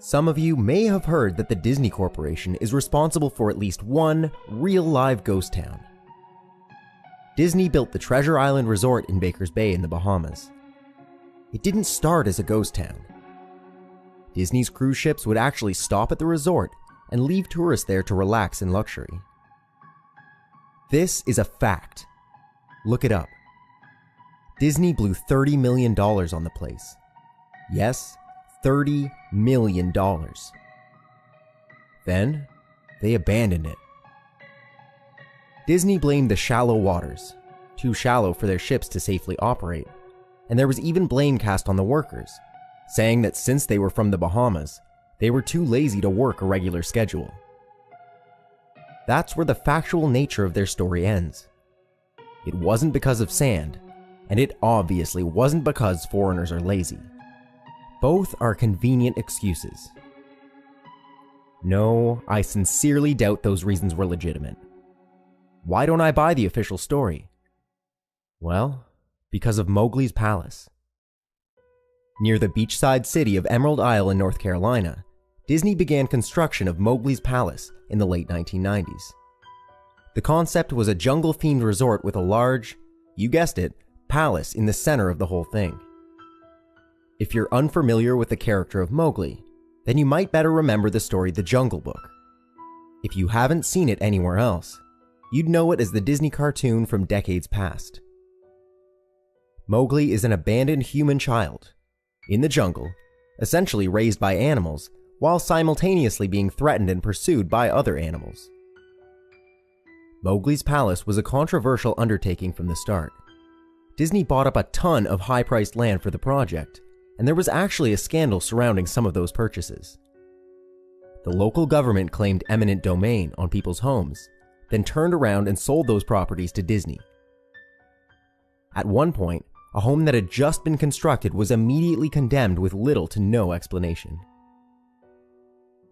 Some of you may have heard that the Disney Corporation is responsible for at least one real live ghost town. Disney built the Treasure Island Resort in Baker's Bay in the Bahamas. It didn't start as a ghost town. Disney's cruise ships would actually stop at the resort and leave tourists there to relax in luxury. This is a fact. Look it up. Disney blew $30 million on the place. Yes, $30 million. Then, they abandoned it. Disney blamed the shallow waters, too shallow for their ships to safely operate, and there was even blame cast on the workers, saying that since they were from the Bahamas, they were too lazy to work a regular schedule. That's where the factual nature of their story ends. It wasn't because of sand, and it obviously wasn't because foreigners are lazy. Both are convenient excuses. No, I sincerely doubt those reasons were legitimate. Why don't I buy the official story? Well, because of Mowgli's Palace. Near the beachside city of Emerald Isle in North Carolina, Disney began construction of Mowgli's Palace in the late 1990s. The concept was a jungle-themed resort with a large, you guessed it, palace in the center of the whole thing. If you're unfamiliar with the character of Mowgli, then you might better remember the story The Jungle Book. If you haven't seen it anywhere else, you'd know it as the Disney cartoon from decades past. Mowgli is an abandoned human child, in the jungle, essentially raised by animals, while simultaneously being threatened and pursued by other animals. Mowgli's Palace was a controversial undertaking from the start. Disney bought up a ton of high-priced land for the project, and there was actually a scandal surrounding some of those purchases. The local government claimed eminent domain on people's homes, then turned around and sold those properties to Disney. At one point, a home that had just been constructed was immediately condemned with little to no explanation.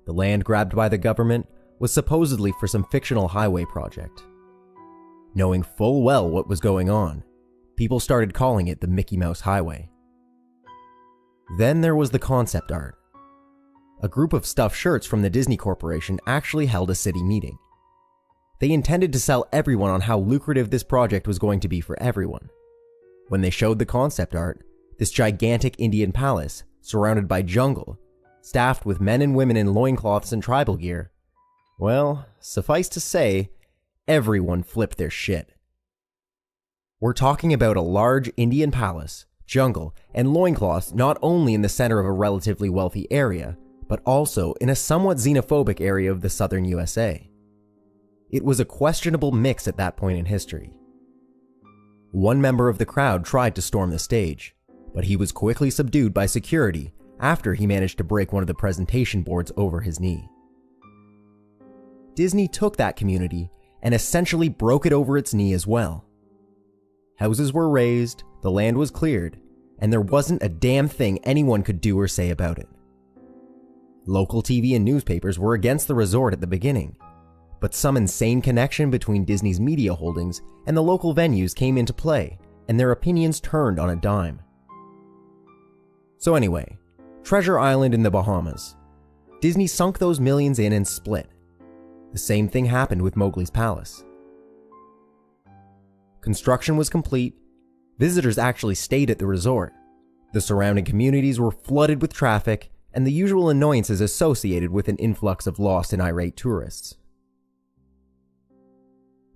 The land grabbed by the government was supposedly for some fictional highway project. Knowing full well what was going on, people started calling it the Mickey Mouse Highway. Then there was the concept art. A group of stuffed shirts from the Disney Corporation actually held a city meeting. They intended to sell everyone on how lucrative this project was going to be for everyone. When they showed the concept art, this gigantic Indian palace, surrounded by jungle, staffed with men and women in loincloths and tribal gear, well, suffice to say, everyone flipped their shit. We're talking about a large Indian palace, jungle, and loincloths not only in the center of a relatively wealthy area, but also in a somewhat xenophobic area of the southern USA. It was a questionable mix at that point in history. One member of the crowd tried to storm the stage, but he was quickly subdued by security after he managed to break one of the presentation boards over his knee. Disney took that community and essentially broke it over its knee as well. Houses were razed, the land was cleared, and there wasn't a damn thing anyone could do or say about it. Local TV and newspapers were against the resort at the beginning, but some insane connection between Disney's media holdings and the local venues came into play, and their opinions turned on a dime. So anyway, Treasure Island in the Bahamas. Disney sunk those millions in and split. The same thing happened with Mowgli's Palace. Construction was complete. Visitors actually stayed at the resort. The surrounding communities were flooded with traffic and the usual annoyances associated with an influx of lost and irate tourists.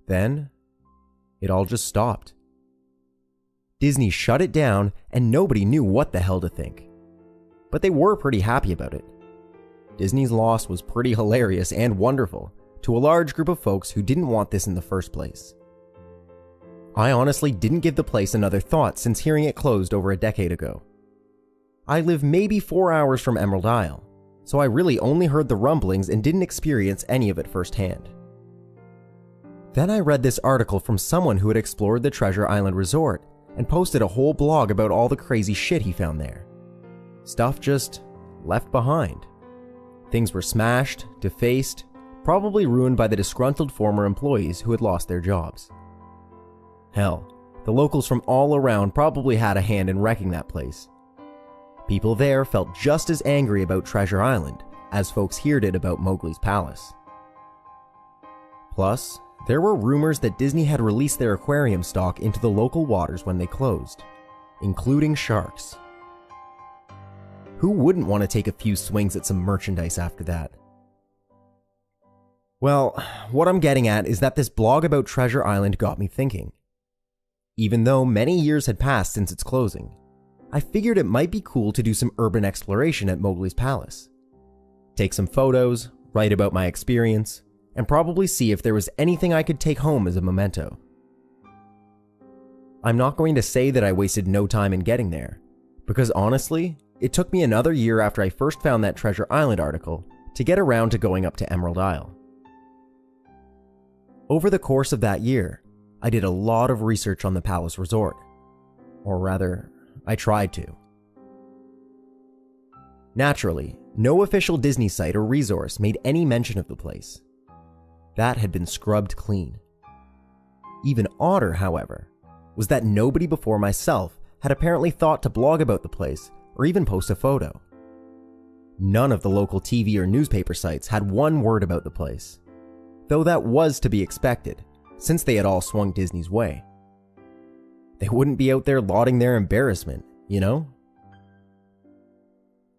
Then, it all just stopped. Disney shut it down and nobody knew what the hell to think. But they were pretty happy about it. Disney's loss was pretty hilarious and wonderful to a large group of folks who didn't want this in the first place. I honestly didn't give the place another thought since hearing it closed over a decade ago. I live maybe 4 hours from Emerald Isle, so I really only heard the rumblings and didn't experience any of it firsthand. Then I read this article from someone who had explored the Treasure Island Resort and posted a whole blog about all the crazy shit he found there. Stuff just left behind. Things were smashed, defaced, probably ruined by the disgruntled former employees who had lost their jobs. Hell, the locals from all around probably had a hand in wrecking that place. People there felt just as angry about Treasure Island as folks heard it about Mowgli's palace. Plus, there were rumors that Disney had released their aquarium stock into the local waters when they closed, including sharks. Who wouldn't want to take a few swings at some merchandise after that? Well, what I'm getting at is that this blog about Treasure Island got me thinking. Even though many years had passed since its closing, I figured it might be cool to do some urban exploration at Mowgli's palace. Take some photos, write about my experience, and probably see if there was anything I could take home as a memento. I'm not going to say that I wasted no time in getting there, because honestly, it took me another year after I first found that Treasure Island article to get around to going up to Emerald Isle. Over the course of that year, I did a lot of research on the Palace Resort. Or rather, I tried to. Naturally, no official Disney site or resource made any mention of the place. That had been scrubbed clean. Even odder, however, was that nobody before myself had apparently thought to blog about the place or even post a photo. None of the local TV or newspaper sites had one word about the place, though that was to be expected, since they had all swung Disney's way. They wouldn't be out there lauding their embarrassment, you know?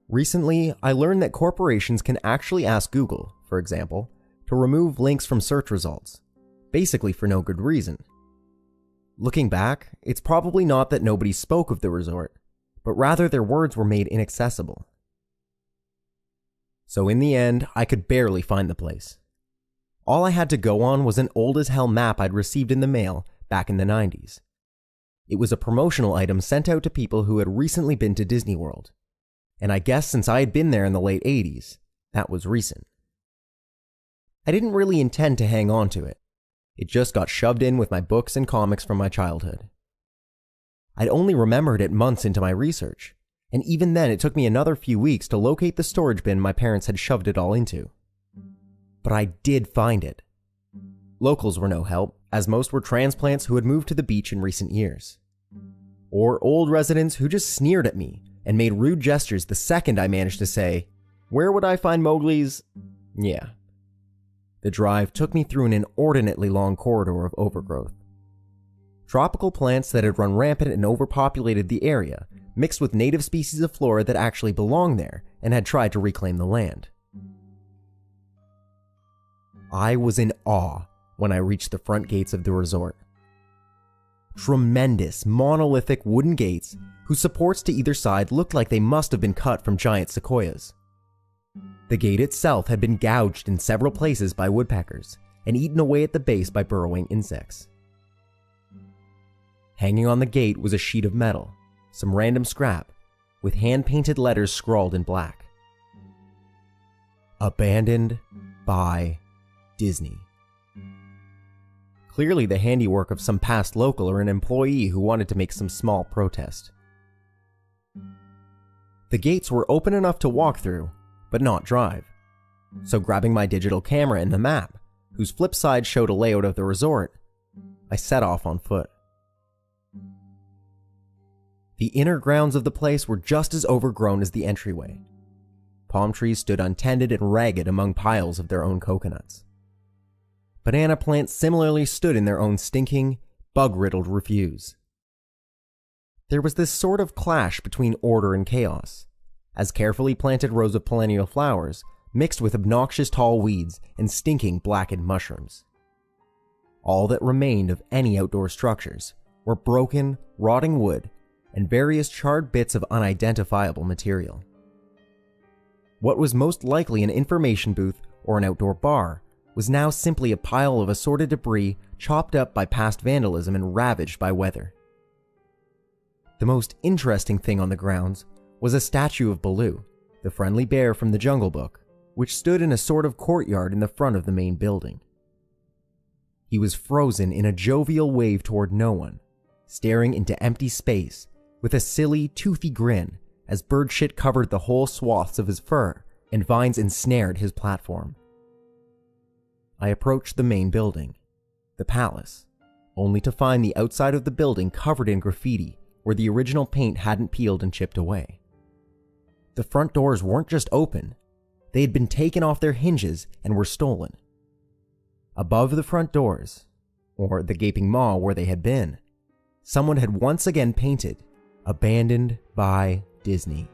Recently, I learned that corporations can actually ask Google, for example, to remove links from search results, basically for no good reason. Looking back, it's probably not that nobody spoke of the resort, but rather their words were made inaccessible. So in the end, I could barely find the place. All I had to go on was an old-as-hell map I'd received in the mail back in the 90s. It was a promotional item sent out to people who had recently been to Disney World, and I guess since I had been there in the late 80s, that was recent. I didn't really intend to hang on to it. It just got shoved in with my books and comics from my childhood. I'd only remembered it months into my research, and even then it took me another few weeks to locate the storage bin my parents had shoved it all into. But I did find it. Locals were no help, as most were transplants who had moved to the beach in recent years. Or old residents who just sneered at me and made rude gestures the second I managed to say, "Where would I find Mowgli's?" Yeah. The drive took me through an inordinately long corridor of overgrowth. Tropical plants that had run rampant and overpopulated the area, mixed with native species of flora that actually belonged there and had tried to reclaim the land. I was in awe when I reached the front gates of the resort. Tremendous, monolithic wooden gates whose supports to either side looked like they must have been cut from giant sequoias. The gate itself had been gouged in several places by woodpeckers and eaten away at the base by burrowing insects. Hanging on the gate was a sheet of metal, some random scrap, with hand-painted letters scrawled in black. Abandoned by Disney. Clearly the handiwork of some past local or an employee who wanted to make some small protest. The gates were open enough to walk through, but not drive. So grabbing my digital camera and the map, whose flip side showed a layout of the resort, I set off on foot. The inner grounds of the place were just as overgrown as the entryway. Palm trees stood untended and ragged among piles of their own coconuts. Banana plants similarly stood in their own stinking, bug-riddled refuse. There was this sort of clash between order and chaos, as carefully planted rows of perennial flowers mixed with obnoxious tall weeds and stinking blackened mushrooms. All that remained of any outdoor structures were broken, rotting wood and various charred bits of unidentifiable material. What was most likely an information booth or an outdoor bar was now simply a pile of assorted debris chopped up by past vandalism and ravaged by weather. The most interesting thing on the grounds was a statue of Baloo, the friendly bear from the Jungle Book, which stood in a sort of courtyard in the front of the main building. He was frozen in a jovial wave toward no one, staring into empty space with a silly, toothy grin as bird shit covered the whole swaths of his fur and vines ensnared his platform. I approached the main building, the palace, only to find the outside of the building covered in graffiti where the original paint hadn't peeled and chipped away. The front doors weren't just open, They had been taken off their hinges and were stolen. Above the front doors, or the gaping maw where they had been, someone had once again painted, "Abandoned by Disney."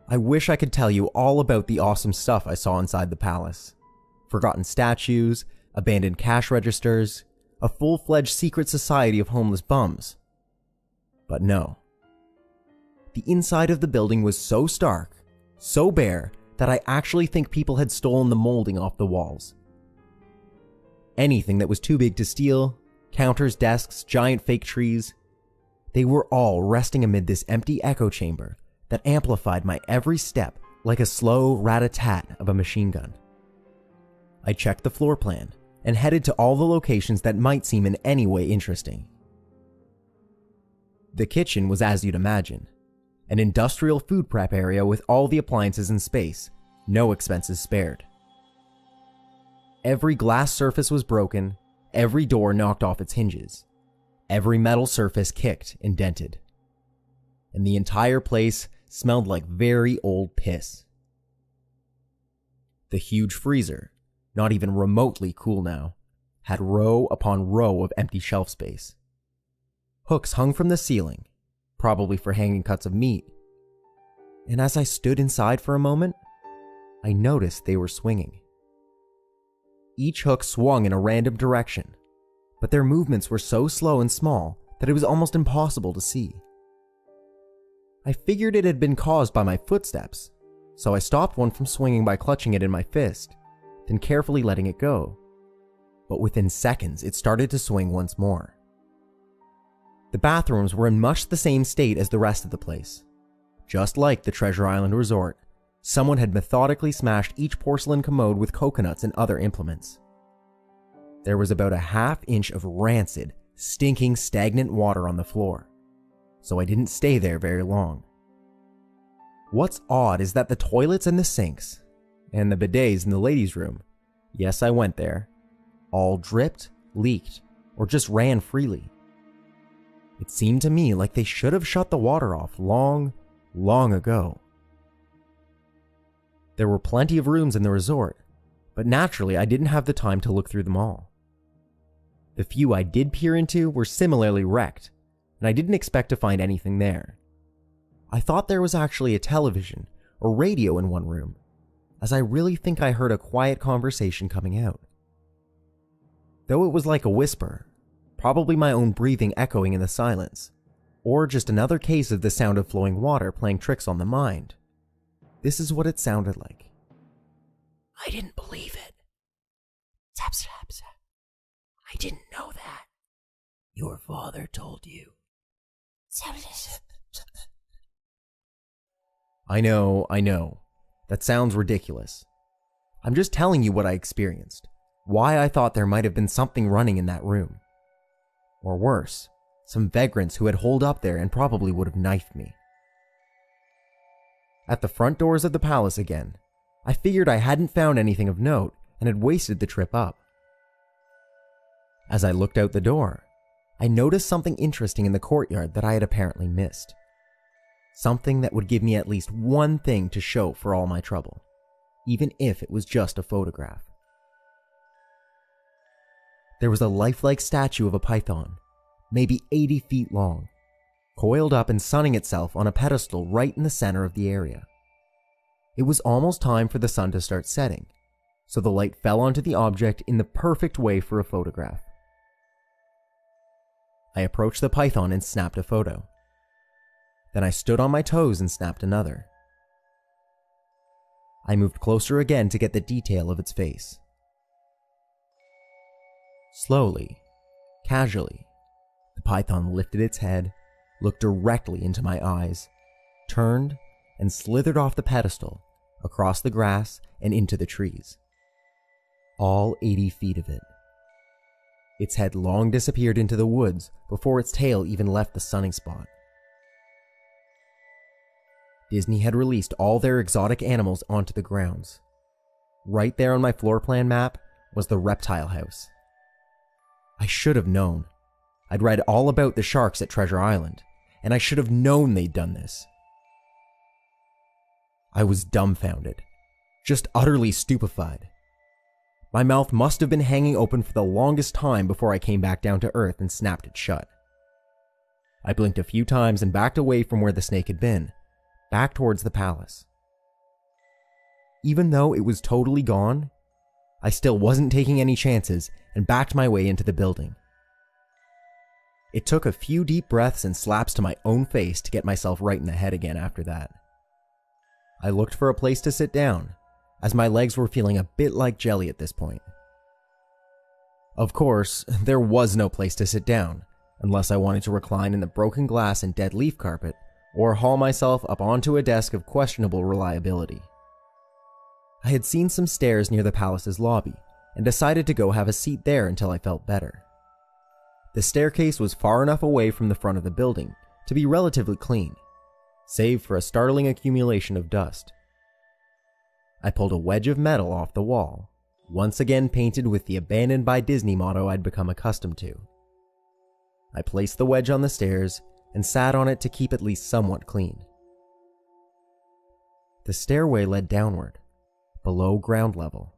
I wish I could tell you all about the awesome stuff I saw inside the palace. Forgotten statues, abandoned cash registers, a full-fledged secret society of homeless bums. But no. The inside of the building was so stark, so bare, that I actually think people had stolen the molding off the walls. Anything that was too big to steal, counters, desks, giant fake trees, they were all resting amid this empty echo chamber that amplified my every step like a slow rat-a-tat of a machine gun. I checked the floor plan and headed to all the locations that might seem in any way interesting. The kitchen was as you'd imagine, an industrial food prep area with all the appliances in space, no expenses spared. Every glass surface was broken, every door knocked off its hinges, every metal surface kicked and dented. And the entire place smelled like very old piss. The huge freezer, not even remotely cool now, had row upon row of empty shelf space. Hooks hung from the ceiling, probably for hanging cuts of meat. And as I stood inside for a moment, I noticed they were swinging. Each hook swung in a random direction, but their movements were so slow and small that it was almost impossible to see. I figured it had been caused by my footsteps, so I stopped one from swinging by clutching it in my fist, then carefully letting it go. But within seconds, it started to swing once more. The bathrooms were in much the same state as the rest of the place. Just like the Treasure Island Resort, someone had methodically smashed each porcelain commode with coconuts and other implements. There was about a half-inch of rancid, stinking, stagnant water on the floor, so I didn't stay there very long. What's odd is that the toilets and the sinks, and the bidets in the ladies' room, yes, I went there, all dripped, leaked, or just ran freely. It seemed to me like they should have shut the water off long ago. There were plenty of rooms in the resort, but naturally I didn't have the time to look through them all. The few I did peer into were similarly wrecked, and I didn't expect to find anything there. I thought there was actually a television or radio in one room, as I really think I heard a quiet conversation coming out. Though it was like a whisper, probably my own breathing echoing in the silence, or just another case of the sound of flowing water playing tricks on the mind. This is what it sounded like. I didn't believe it. Zap, zap, zap. I didn't know that. Your father told you. Zap, zap, zap. I know. That sounds ridiculous. I'm just telling you what I experienced, why I thought there might have been something running in that room. Or worse, some vagrants who had holed up there and probably would have knifed me. At the front doors of the palace again, I figured I hadn't found anything of note and had wasted the trip up. As I looked out the door, I noticed something interesting in the courtyard that I had apparently missed. Something that would give me at least one thing to show for all my trouble, even if it was just a photograph. There was a lifelike statue of a python, maybe 80 feet long, coiled up and sunning itself on a pedestal right in the center of the area. It was almost time for the sun to start setting, so the light fell onto the object in the perfect way for a photograph. I approached the python and snapped a photo. Then I stood on my toes and snapped another. I moved closer again to get the detail of its face. Slowly, casually, the python lifted its head, looked directly into my eyes, turned, and slithered off the pedestal, across the grass and into the trees. All 80 feet of it. Its head long disappeared into the woods before its tail even left the sunning spot. Disney had released all their exotic animals onto the grounds. Right there on my floor plan map was the reptile house. I should have known. I'd read all about the sharks at Treasure Island, and I should have known they'd done this. I was dumbfounded, just utterly stupefied. My mouth must have been hanging open for the longest time before I came back down to earth and snapped it shut. I blinked a few times and backed away from where the snake had been, back towards the palace. Even though it was totally gone, I still wasn't taking any chances and backed my way into the building. It took a few deep breaths and slaps to my own face to get myself right in the head again after that. I looked for a place to sit down, as my legs were feeling a bit like jelly at this point. Of course, there was no place to sit down, unless I wanted to recline in the broken glass and dead leaf carpet, or haul myself up onto a desk of questionable reliability. I had seen some stairs near the palace's lobby, and decided to go have a seat there until I felt better. The staircase was far enough away from the front of the building to be relatively clean, save for a startling accumulation of dust. I pulled a wedge of metal off the wall, once again painted with the abandoned by Disney motto I'd become accustomed to. I placed the wedge on the stairs and sat on it to keep at least somewhat clean. The stairway led downward, below ground level.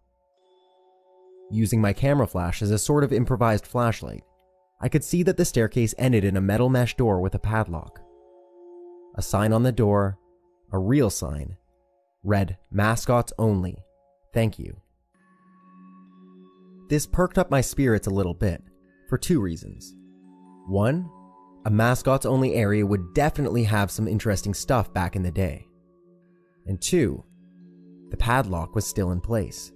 Using my camera flash as a sort of improvised flashlight, I could see that the staircase ended in a metal mesh door with a padlock. A sign on the door, a real sign, read "Mascots Only, Thank you." This perked up my spirits a little bit, for two reasons. One, a mascots only area would definitely have some interesting stuff back in the day. And two, the padlock was still in place.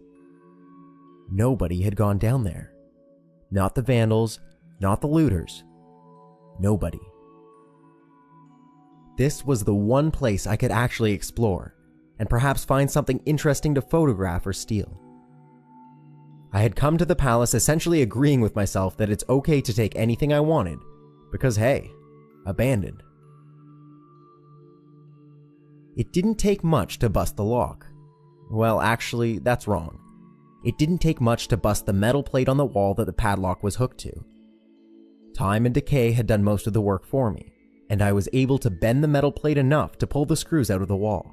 Nobody had gone down there. Not the vandals, not the looters. Nobody. This was the one place I could actually explore, and perhaps find something interesting to photograph or steal. I had come to the palace essentially agreeing with myself that it's okay to take anything I wanted, because hey, abandoned. It didn't take much to bust the lock. Well, actually, that's wrong. It didn't take much to bust the metal plate on the wall that the padlock was hooked to. Time and decay had done most of the work for me, and I was able to bend the metal plate enough to pull the screws out of the wall.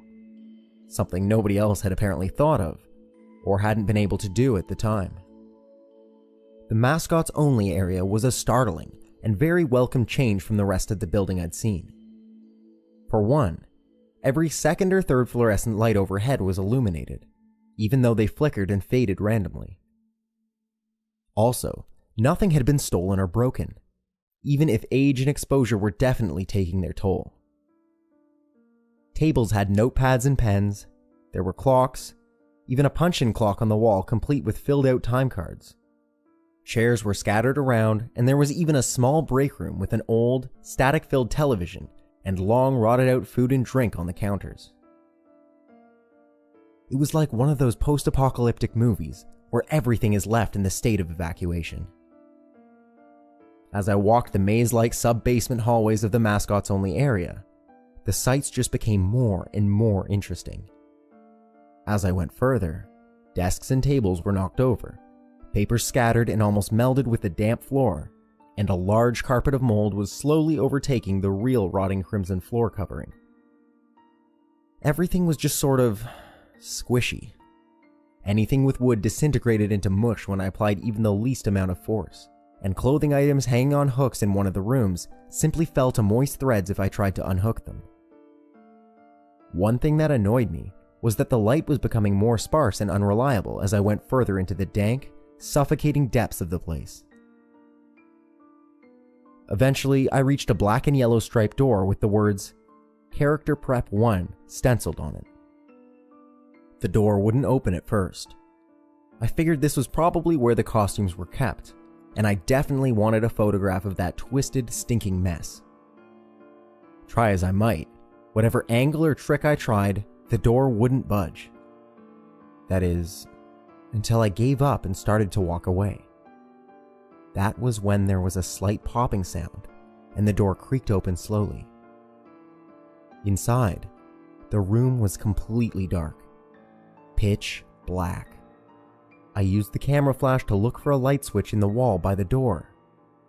Something nobody else had apparently thought of, or hadn't been able to do at the time. The mascots only area was a startling and very welcome change from the rest of the building I'd seen. For one, every second or third fluorescent light overhead was illuminated, even though they flickered and faded randomly. Also, nothing had been stolen or broken, even if age and exposure were definitely taking their toll. Tables had notepads and pens, there were clocks, even a punch-in clock on the wall complete with filled-out time cards. Chairs were scattered around, and there was even a small break room with an old, static-filled television and long rotted-out food and drink on the counters. It was like one of those post-apocalyptic movies where everything is left in the state of evacuation. As I walked the maze-like sub-basement hallways of the mascots-only area, the sights just became more and more interesting. As I went further, desks and tables were knocked over, papers scattered and almost melded with the damp floor, and a large carpet of mold was slowly overtaking the real rotting crimson floor covering. Everything was just sort of squishy. Anything with wood disintegrated into mush when I applied even the least amount of force, and clothing items hanging on hooks in one of the rooms simply fell to moist threads if I tried to unhook them. One thing that annoyed me was that the light was becoming more sparse and unreliable as I went further into the dank, suffocating depths of the place. Eventually, I reached a black and yellow striped door with the words, "Character Prep 1" stenciled on it. The door wouldn't open at first. I figured this was probably where the costumes were kept, and I definitely wanted a photograph of that twisted, stinking mess. Try as I might, whatever angle or trick I tried, the door wouldn't budge. That is, until I gave up and started to walk away. That was when there was a slight popping sound, and the door creaked open slowly. Inside, the room was completely dark. Pitch black. I used the camera flash to look for a light switch in the wall by the door,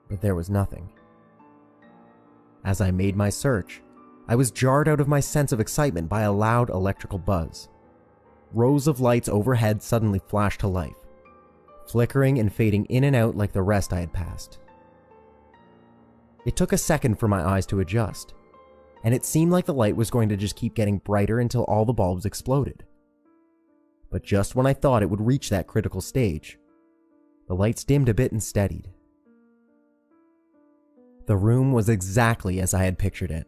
but there was nothing. As I made my search, I was jarred out of my sense of excitement by a loud electrical buzz. rows of lights overhead suddenly flashed to life, flickering and fading in and out like the rest I had passed. It took a second for my eyes to adjust, and it seemed like the light was going to just keep getting brighter until all the bulbs exploded. But just when I thought it would reach that critical stage, the lights dimmed a bit and steadied. The room was exactly as I had pictured it.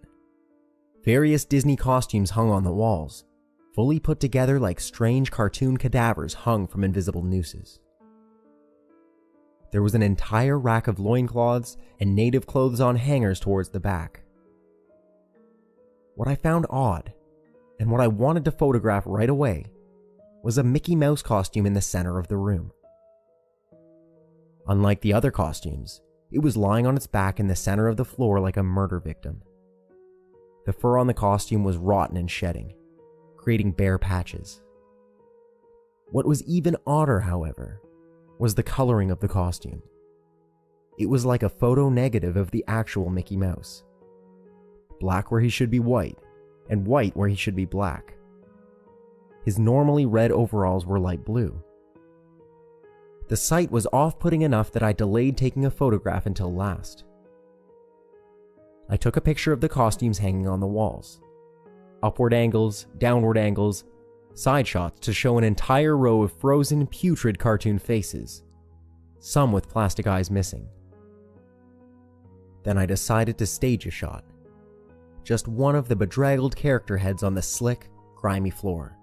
Various Disney costumes hung on the walls, fully put together like strange cartoon cadavers hung from invisible nooses. There was an entire rack of loincloths and native clothes on hangers towards the back. What I found odd, and what I wanted to photograph right away, was a Mickey Mouse costume in the center of the room. Unlike the other costumes, it was lying on its back in the center of the floor like a murder victim. The fur on the costume was rotten and shedding, creating bare patches. What was even odder, however, was the coloring of the costume. It was like a photo negative of the actual Mickey Mouse. Black where he should be white, and white where he should be black. His normally red overalls were light blue. The sight was off-putting enough that I delayed taking a photograph until last. I took a picture of the costumes hanging on the walls. Upward angles, downward angles, side shots to show an entire row of frozen, putrid cartoon faces, some with plastic eyes missing. Then I decided to stage a shot. Just one of the bedraggled character heads on the slick, grimy floor.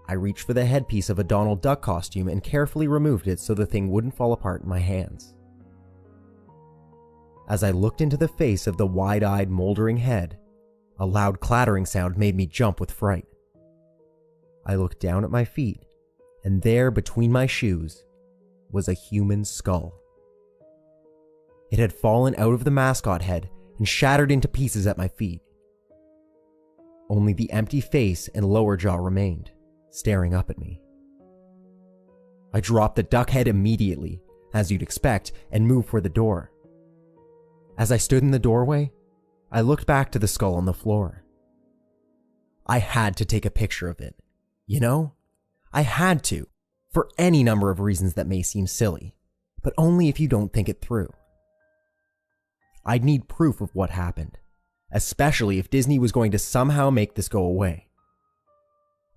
I reached for the headpiece of a Donald Duck costume and carefully removed it so the thing wouldn't fall apart in my hands. As I looked into the face of the wide-eyed, moldering head, a loud clattering sound made me jump with fright. I looked down at my feet, and there, between my shoes, was a human skull. It had fallen out of the mascot head and shattered into pieces at my feet. Only the empty face and lower jaw remained, staring up at me. I dropped the duck head immediately, as you'd expect, and moved for the door. As I stood in the doorway, I looked back to the skull on the floor. I had to take a picture of it. You know? I had to, for any number of reasons that may seem silly, but only if you don't think it through. I'd need proof of what happened, especially if Disney was going to somehow make this go away.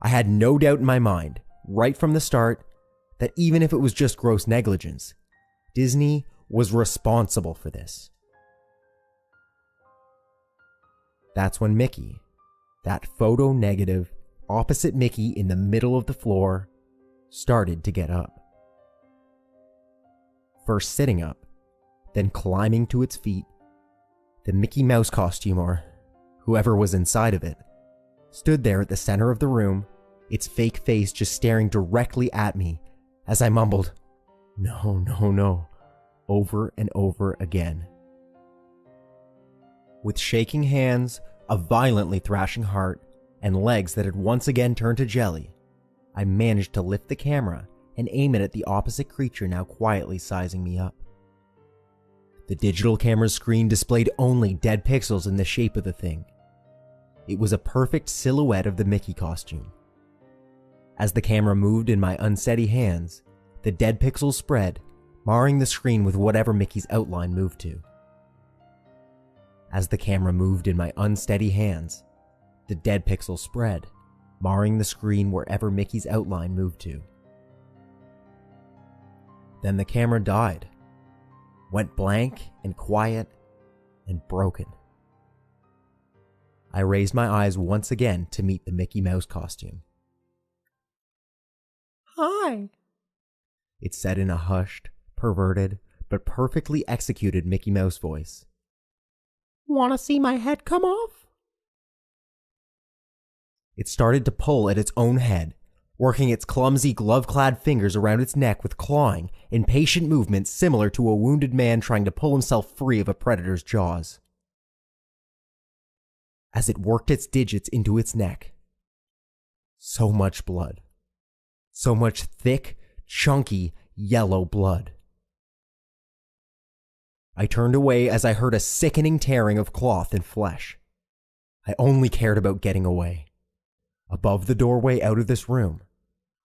I had no doubt in my mind, right from the start, that even if it was just gross negligence, Disney was responsible for this. That's when Mickey, that photo negative, opposite Mickey in the middle of the floor, started to get up. First sitting up, then climbing to its feet, the Mickey Mouse costume, or whoever was inside of it, stood there at the center of the room, its fake face just staring directly at me as I mumbled, "No, no, no," over and over again. With shaking hands, a violently thrashing heart, and legs that had once again turned to jelly, I managed to lift the camera and aim it at the opposite creature now quietly sizing me up. The digital camera's screen displayed only dead pixels in the shape of the thing. It was a perfect silhouette of the Mickey costume. As the camera moved in my unsteady hands, the dead pixels spread, marring the screen with whatever Mickey's outline moved to. As the camera moved in my unsteady hands, the dead pixels spread, marring the screen wherever Mickey's outline moved to. Then the camera died, went blank and quiet and broken. I raised my eyes once again to meet the Mickey Mouse costume. "Hi," it said in a hushed, perverted, but perfectly executed Mickey Mouse voice. "Want to see my head come off?" It started to pull at its own head, working its clumsy glove-clad fingers around its neck with clawing, impatient movements similar to a wounded man trying to pull himself free of a predator's jaws. As it worked its digits into its neck, so much blood. So much thick, chunky, yellow blood. I turned away as I heard a sickening tearing of cloth and flesh. I only cared about getting away. Above the doorway out of this room,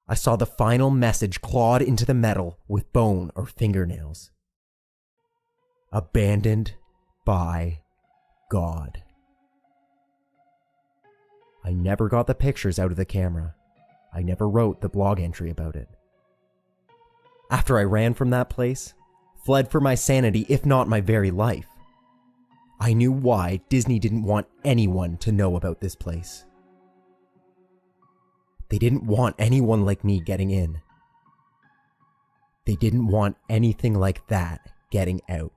I saw the final message clawed into the metal with bone or fingernails. Abandoned by God. I never got the pictures out of the camera. I never wrote the blog entry about it. After I ran from that place, fled for my sanity if not my very life, I knew why Disney didn't want anyone to know about this place. They didn't want anyone like me getting in. They didn't want anything like that getting out.